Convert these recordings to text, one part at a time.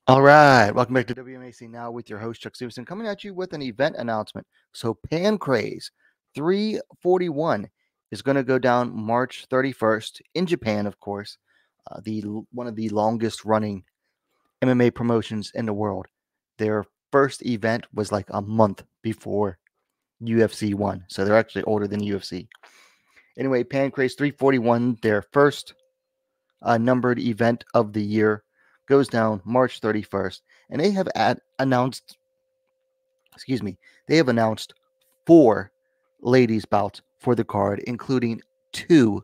All right, welcome back to WMAC Now with your host, Chuck Stevenson, coming at you with an event announcement. So, Pancrase 341 is going to go down March 31st in Japan, of course, one of the longest running MMA promotions in the world. Their first event was like a month before UFC 1, so they're actually older than UFC. Anyway, Pancrase 341, their first numbered event of the year, goes down March 31st, and they have announced, they have announced 4 ladies bouts for the card, including 2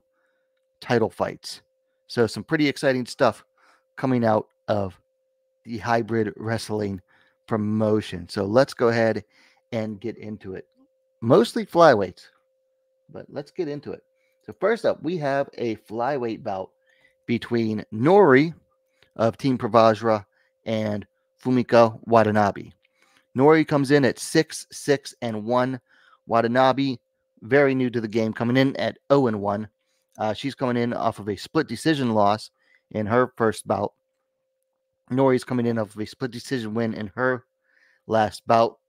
title fights. So some pretty exciting stuff coming out of the hybrid wrestling promotion. So let's go ahead and get into it. Mostly flyweights, but let's get into it. So first up, we have a flyweight bout between NØRI of Team Pravajra and Fumika Watanabe. NØRI comes in at 6-6-1. Watanabe, very new to the game, coming in at 0-1. She's coming in off of a split decision loss in her first bout. NØRI's coming in off of a split decision win in her last bout.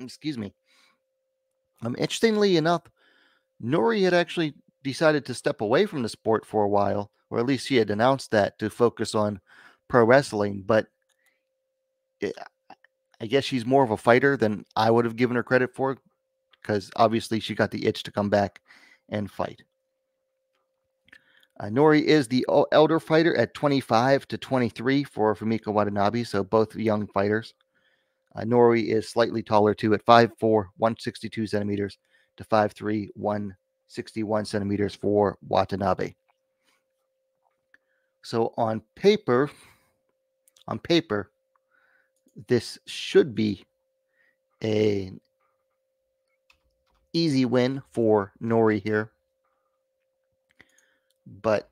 Excuse me. Interestingly enough, NØRI had actually decided to step away from the sport for a while, or at least she had announced that, to focus on pro wrestling. But I guess she's more of a fighter than I would have given her credit for, because obviously she got the itch to come back and fight. NØRI is the elder fighter at 25-23 for Fumika Watanabe, so both young fighters. NØRI is slightly taller too, at 5'4", 162 centimeters to 5'3", 161 centimeters for Watanabe. So on paper, this should be an easy win for NØRI here. But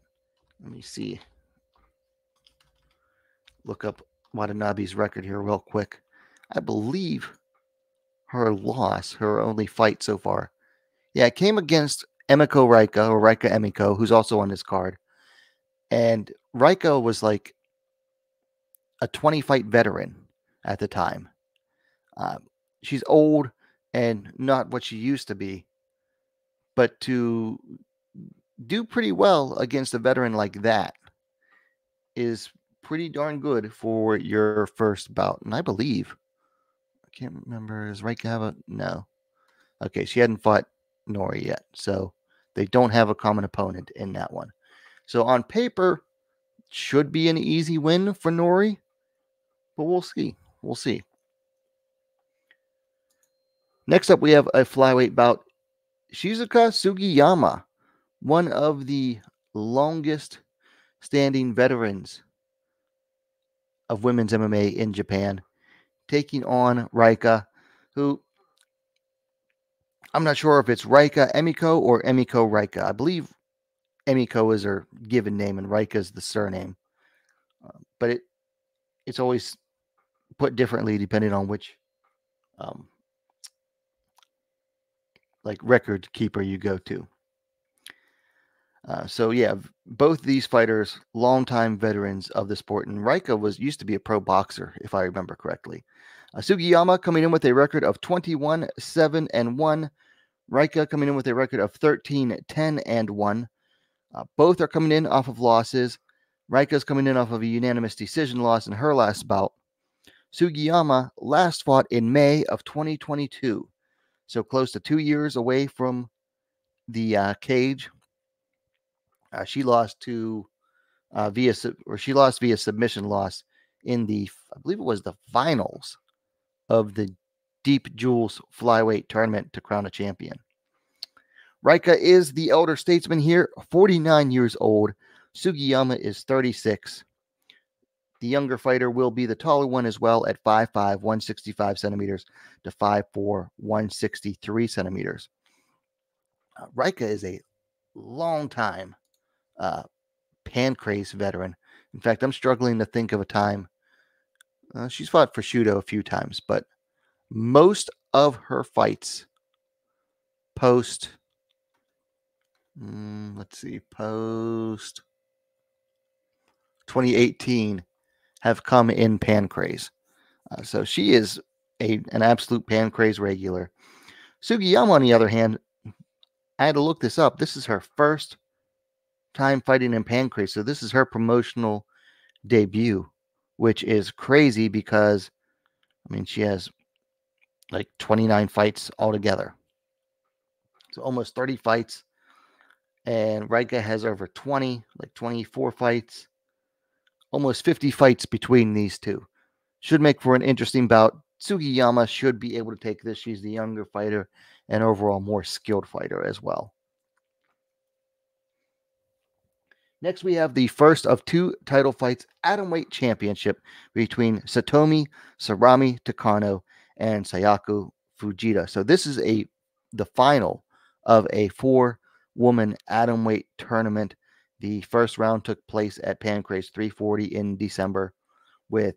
let me see. Look up Watanabe's record here real quick. I believe her loss, her only fight so far, it came against Emiko Raika, or Raika Emiko, who's also on this card. And Raika was like a 20-fight veteran at the time. She's old and not what she used to be. But to do pretty well against a veteran like that is pretty darn good for your first bout. And I believe, I can't remember, does Raika have a, no. Okay, she hadn't fought NØRI yet, so they don't have a common opponent in that one. So on paper, should be an easy win for NØRI, but we'll see. We'll see. Next up, we have a flyweight bout. Shizuka Sugiyama, one of the longest standing veterans of women's MMA in Japan, taking on Raika, who, I'm not sure if it's Raika Emiko or Emiko Raika. I believe Emiko is her given name and Raika is the surname. But it's always put differently depending on which record keeper you go to. So yeah, both these fighters, longtime veterans of the sport, and Raika used to be a pro boxer, if I remember correctly. Sugiyama coming in with a record of 21-7-1. Raika coming in with a record of 13-10-1. Both are coming in off of losses. Raika's coming in off of a unanimous decision loss in her last bout. Sugiyama last fought in May of 2022, so close to 2 years away from the cage. She lost via submission loss in the, I believe it was the finals of the Deep Jewels Flyweight tournament to crown a champion. Raika is the elder statesman here, 49 years old. Sugiyama is 36. The younger fighter will be the taller one as well, at 5'5", 165 centimeters to 5'4", 163 centimeters. Raika is a long-time Pancrase veteran. In fact, I'm struggling to think of a time. She's fought for Shudo a few times, but most of her fights post 2018 have come in Pancrase. So she is an absolute Pancrase regular. Sugiyama, on the other hand, I had to look this up. This is her first time fighting in Pancrase. So this is her promotional debut, which is crazy because, I mean, she has like 29 fights altogether. So almost 30 fights. And Raika has over 20, like 24 fights. Almost 50 fights between these two. Should make for an interesting bout. Sugiyama should be able to take this. She's the younger fighter and overall more skilled fighter as well. Next, we have the first of two title fights, Atomweight Championship between Satomi, Sarami, Takano, and Sayako Fujita. So this is the final of a 4-woman Atomweight tournament. The first round took place at Pancrase 340 in December, with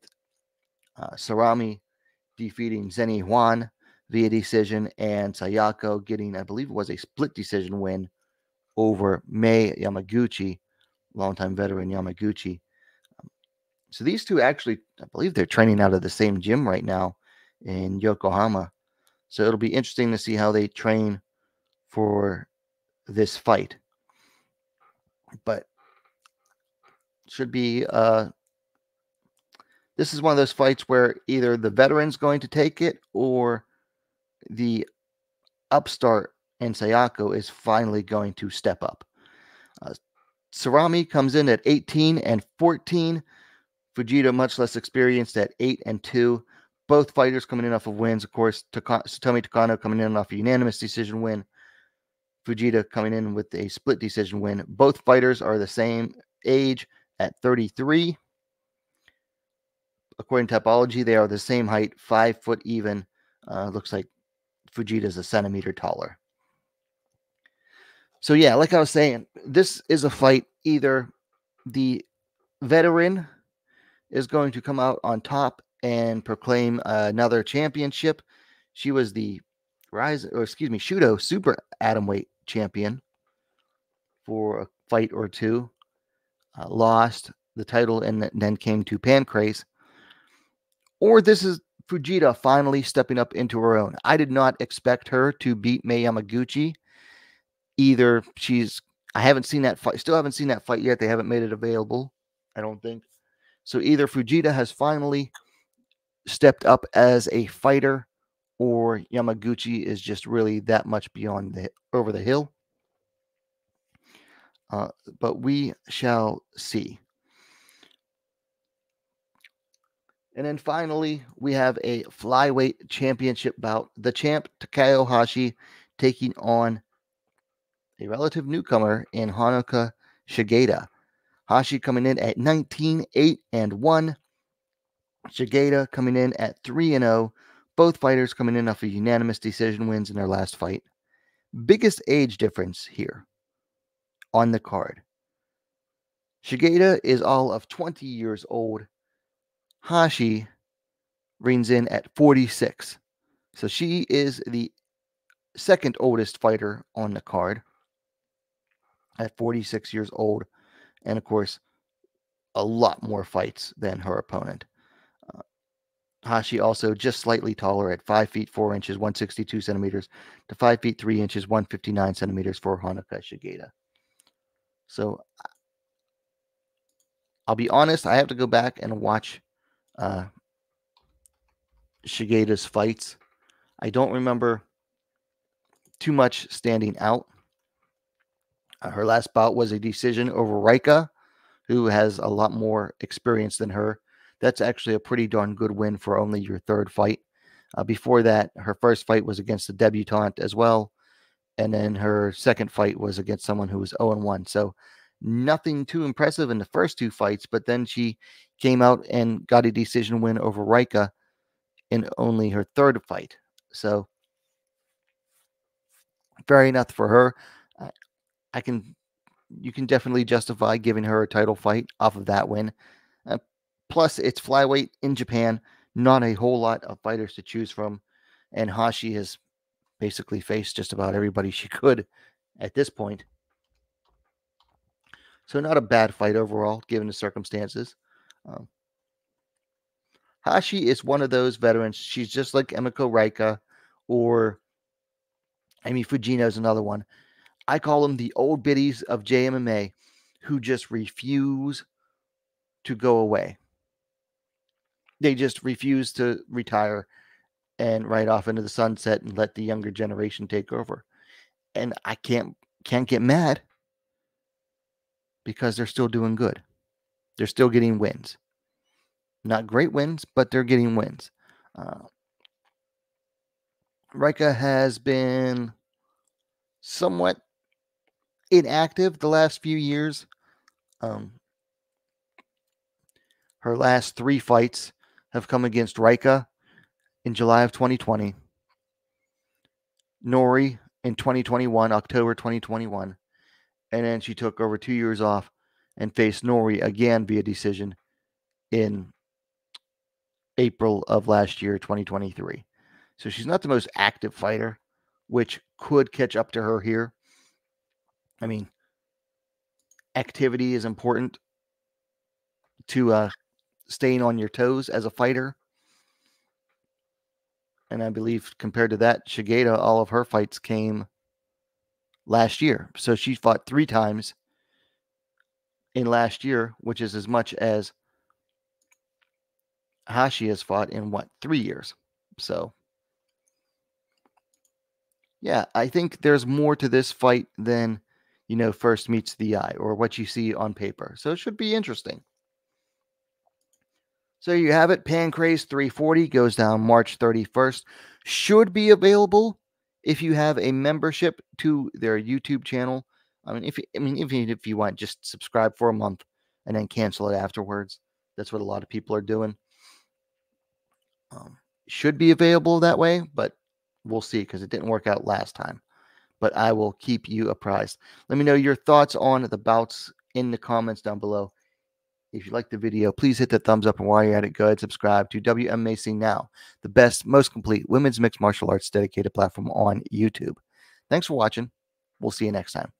Sarami defeating Zeni Juan via decision, and Sayako getting, I believe it was a split decision win over Mei Yamaguchi, longtime veteran Yamaguchi. So these two actually, I believe they're training out of the same gym right now in Yokohama. So it'll be interesting to see how they train for this fight. But should be, this is one of those fights where either the veteran's going to take it or the upstart and Sayako is finally going to step up. Sarami comes in at 18 and 14. Fujita, much less experienced, at 8 and 2. Both fighters coming in off of wins. Of course, Satomi Takano coming in off a unanimous decision win. Fujita coming in with a split decision win. Both fighters are the same age at 33. According to Topology, they are the same height, 5 foot even. Looks like Fujita's a centimeter taller. So yeah, like I was saying, this is a fight. Either the veteran is going to come out on top and proclaim another championship. She was the Shudo Super Atomweight champion for a fight or two. Lost the title and then came to Pancrase. Or this is Fujita finally stepping up into her own. I did not expect her to beat Mei Yamaguchi. Either I haven't seen that fight. Still haven't seen that fight yet. They haven't made it available, I don't think. So either Fujita has finally stepped up as a fighter, or Yamaguchi is just really that much beyond over the hill. But we shall see. And then finally, we have a flyweight championship bout. The champ, Takayo Hashi, taking on a relative newcomer in Honoka Shigeta. Hashi coming in at 19, 8 and 1. Shigeta coming in at 3 and 0. Both fighters coming in off of unanimous decision wins in their last fight. Biggest age difference here on the card. Shigeta is all of 20 years old. Hashi reigns in at 46. So she is the second oldest fighter on the card at 46 years old. And of course, a lot more fights than her opponent. Hashi also just slightly taller at 5 feet 4 inches, 162 centimeters, to 5 feet 3 inches, 159 centimeters for Honoka Shigeta. So I'll be honest, I have to go back and watch Shigeta's fights. I don't remember too much standing out. Her last bout was a decision over Raika, who has a lot more experience than her. That's actually a pretty darn good win for only your third fight. Before that, her first fight was against a debutante as well. And then her second fight was against someone who was 0-1. So nothing too impressive in the first two fights, but then she came out and got a decision win over Raika in only her third fight. So fair enough for her. You can definitely justify giving her a title fight off of that win. Plus, it's flyweight in Japan, not a whole lot of fighters to choose from. And Hashi has basically faced just about everybody she could at this point. So not a bad fight overall, given the circumstances. Hashi is one of those veterans. She's just like Emiko Raika, or Fujita is another one. I call them the old biddies of JMMA who just refuse to go away. They just refuse to retire and ride off into the sunset and let the younger generation take over. And I can't get mad because they're still doing good. They're still getting wins. Not great wins, but they're getting wins. Raika has been somewhat inactive the last few years. Her last 3 fights have come against Raika in July of 2020, NØRI in 2021, October 2021, and then she took over 2 years off and faced NØRI again via decision in April of last year, 2023. So she's not the most active fighter, which could catch up to her here. Activity is important to staying on your toes as a fighter. And I believe compared to that, Shigeta, all of her fights came last year. So she fought 3 times in last year, which is as much as Hashi has fought in 3 years. So yeah, I think there's more to this fight than, first meets the eye or what you see on paper. So it should be interesting. So you have it. Pancrase 340 goes down March 31st. Should be available if you have a membership to their YouTube channel. If you want, just subscribe for a month and then cancel it afterwards. That's what a lot of people are doing. Should be available that way, but we'll see because it didn't work out last time. But I will keep you apprised. Let me know your thoughts on the bouts in the comments down below. If you like the video, please hit the thumbs up, and while you're at it, go ahead and subscribe to Wmma Now, the best, most complete women's mixed martial arts dedicated platform on YouTube. Thanks for watching. We'll see you next time.